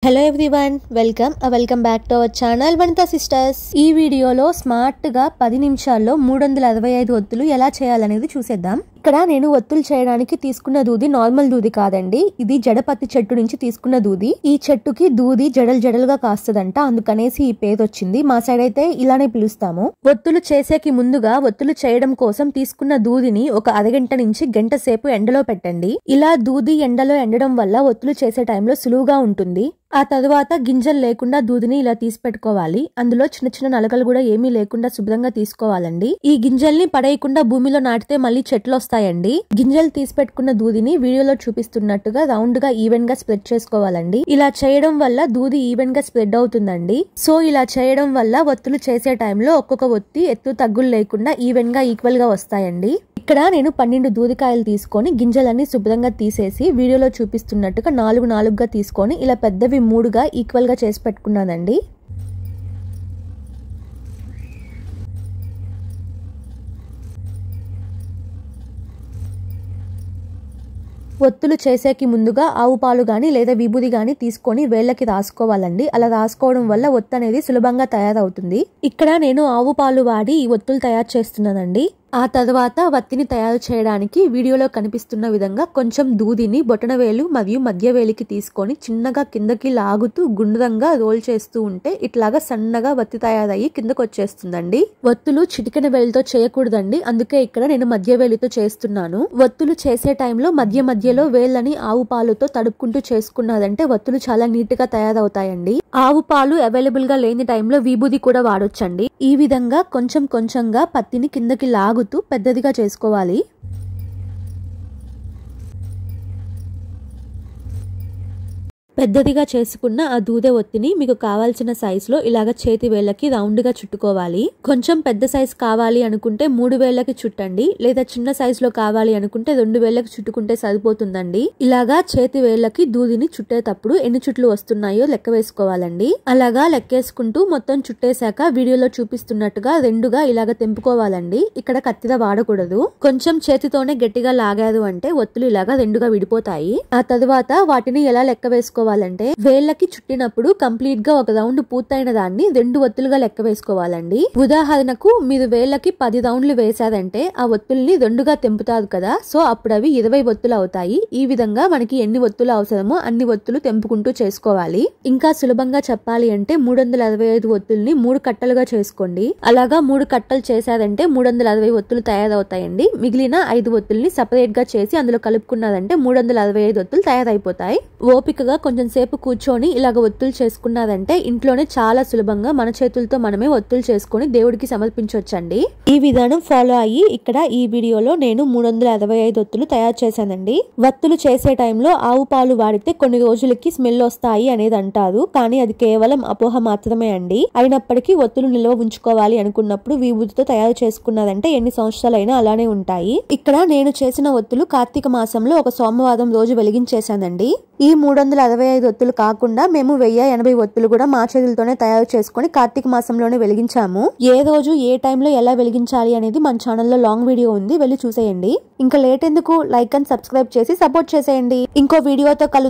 Hello everyone, welcome back to our channel Vanitha sisters. ఈ వీడియోలో smart గా 10 నిమిషాల్లో 365 ఒత్తులు ఎలా చేయాలనేది చూసేద్దాం. ఇక్కడ నేను ఒత్తులు చేయడానికి తీసుకున్న దూది నార్మల్ దూది కాదండి, ఇది జడపత్తి చెట్టు నుంచి తీసుకున్న దూది. ఈ చెట్టుకి దూది జడలుగా కాస్తదంట, అందుకనేసి ఈ పేరు వచ్చింది. మా సైడ్ అయితే ఇలానే పిలుస్తాము. ఒత్తులు చేసేకి ముందుగా ఒత్తులు చేయడం కోసం తీసుకున్న దూదిని ఒక అరగంట నుంచి గంట సేపు ఎండలో పెట్టండి. ఇలా దూది ఎండలో ఎండడం వల్ల ఒత్తులు చేసే టైంలో సులువుగా ఉంటుంది. ఆ తరువాత గింజలు లేకుండా దూదిని ఇలా తీసి పెట్టుకోవాలి. అందులో చిన్న చిన్న నలకలు కూడా ఏమీ లేకుండా శుభ్రంగా తీసుకోవాలండి. ఈ గింజల్ని పడేయకుండా భూమిలో నాటితే మళ్ళీ చెట్లు వస్తాయండి. గింజలు తీసి పెట్టుకున్న దూదిని వీడియోలో చూపిస్తున్నట్టుగా రౌండ్ గా ఈవెన్ గా స్ప్రెడ్ చేసుకోవాలండి. ఇలా చేయడం వల్ల దూది ఈవెన్ గా స్ప్రెడ్ అవుతుందండి. సో ఇలా చేయడం వల్ల ఒత్తులు చేసే టైంలో ఒక్కొక్క ఒత్తి ఎత్తు తగ్గులు లేకుండా ఈవెన్ గా ఈక్వల్ గా వస్తాయండి. ఇక్కడ నేను 12 దూదికాయలు తీసుకొని గింజలన్నీ శుభ్రంగా తీసేసి వీడియోలో చూపిస్తున్నట్టుగా 4 తీసుకొని ఇలా పెద్దవి 3గా ఈక్వల్ గా చేసి పెట్టుకున్నానండి. ఒత్తులు చేసేకి ముందుగా ఆవు పాలు గాని లేదా విభూది గాని తీసుకొని వేళ్ళకి రాసుకోవాలండి. అలా రాసుకోవడం వల్ల ఒత్తు అనేది సులభంగా తయారవుతుంది. ఇక్కడ నేను ఆవు పాలు వాడి ఈ ఒత్తులు తయారు చేస్తున్నానండి. ఆ తర్వాత వత్తిని తయారు చేయడానికి వీడియోలో కనిపిస్తున్న విధంగా కొంచెం దూదిని బొటనవేలు మరియు మధ్య వేలికి తీసుకొని చిన్నగా కిందకి లాగుతూ గుండ్రంగా రోల్ చేస్తూ ఉంటే ఇట్లాగా సన్నగా వత్తి తయారయ్యి కిందకు వచ్చేస్తుందండి. ఒత్తులు చిటికెన వేలితో చేయకూడదండి, అందుకే ఇక్కడ నేను మధ్య వేలితో చేస్తున్నాను. ఒత్తులు చేసే టైంలో మధ్యలో వేళ్ళని ఆవు పాలుతో తడుపుకుంటూ చేసుకున్నారంటే ఒత్తులు చాలా నీట్ గా తయారవుతాయండి. ఆవు పాలు అవైలబుల్ గా లేని టైంలో విభూది కూడా వాడొచ్చండి. ఈ విధంగా కొంచెంగా పత్తిని కిందకి లాగుతూ పెద్దదిగా చేసుకోవాలి. పెద్దదిగా చేసుకున్న ఆ దూదె ఒత్తిని మీకు కావాల్సిన సైజులో ఇలాగ చేతి వేళ్ళకి రౌండ్ గా చుట్టుకోవాలి. కొంచెం పెద్ద సైజు కావాలి అనుకుంటే 3 వేళ్ళకి చుట్టండి, లేదా చిన్న సైజులో కావాలి అనుకుంటే 2 వేళ్ళకి చుట్టుకుంటే సరిపోతుందండి. ఇలాగా చేతి వేళ్ళకి దూదిని చుట్టేటప్పుడు ఎన్ని చుట్లు వస్తున్నాయో లెక్క వేసుకోవాలండి. అలాగా లెక్కేసుకుంటూ మొత్తం చుట్టేశాక వీడియోలో చూపిస్తున్నట్టుగా రెండుగా ఇలాగ తెంపుకోవాలండి. ఇక్కడ కత్తిర వాడకూడదు. కొంచెం చేతితోనే గట్టిగా లాగారు అంటే ఒత్తులు ఇలాగా రెండుగా విడిపోతాయి. ఆ తరువాత వాటిని ఎలా లెక్క వేసుకోవాలి అంటే వేళ్ళకి చుట్టినప్పుడు కంప్లీట్ గా ఒక రౌండ్ పూర్తయిన దాన్ని 2 ఒత్తులుగా లెక్క వేసుకోవాలండి. ఉదాహరణకు మీరు వేళ్ళకి 10 రౌండ్లు వేశారంటే ఆ ఒత్తుల్ని 2గా తెంపుతారు కదా, సో అప్పుడు అవి 20 ఒత్తులు అవుతాయి. ఈ విధంగా మనకి ఎన్ని ఒత్తులు అవసరమో అన్ని ఒత్తులు తెంపుకుంటూ చేసుకోవాలి. ఇంకా సులభంగా చెప్పాలి అంటే 365 ఒత్తుల్ని 3 కట్టలుగా చేసుకోండి. అలాగా 3 కట్టలు చేశారంటే 360 ఒత్తులు తయారవుతాయండి. మిగిలిన 5 ఒత్తుల్ని సపరేట్ గా చేసి అందులో కలుపుకున్నారంటే 365 ఒత్తులు తయారైపోతాయి. ఓపికగా కొంచెం సేపు కూర్చొని ఇలాగ ఒత్తులు చేసుకున్నారంటే ఇంట్లోనే చాలా సులభంగా మన చేతులతో మనమే ఒత్తులు చేసుకుని దేవుడికి సమర్పించవచ్చండి. ఈ విధానం ఫాలో అయ్యి ఇక్కడ ఈ వీడియోలో నేను 365 ఒత్తులు తయారు చేశానండి. ఒత్తులు చేసే టైంలో ఆవు పాలు వాడితే కొన్ని రోజులకి స్మెల్ వస్తాయి అనేది అంటారు, కానీ అది కేవలం అపోహ మాత్రమే అండి. అయినప్పటికీ ఒత్తులు నిల్వ ఉంచుకోవాలి అనుకున్నప్పుడు విభూతితో తయారు చేసుకున్నారంటే ఎన్ని సంవత్సరాలైనా అలానే ఉంటాయి. ఇక్కడ నేను చేసిన ఒత్తులు కార్తీక మాసంలో ఒక సోమవారం రోజు వెలిగించేశానండి. ఈ 365 ఒత్తులు కాకుండా మేము 1080 ఒత్తులు కూడా మా చేతులతోనే తయారు చేసుకుని కార్తీక మాసంలోనే వెలిగించాము. ఏ రోజు ఏ టైంలో ఎలా వెలిగించాలి అనేది మన ఛానల్లో లాంగ్ వీడియో ఉంది, వెళ్ళి చూసేయండి. ఇంకా లేట్ ఎందుకు, లైక్ అండ్ సబ్స్క్రైబ్ చేసి సపోర్ట్ చేసేయండి. ఇంకో వీడియోతో కలుద్దాం.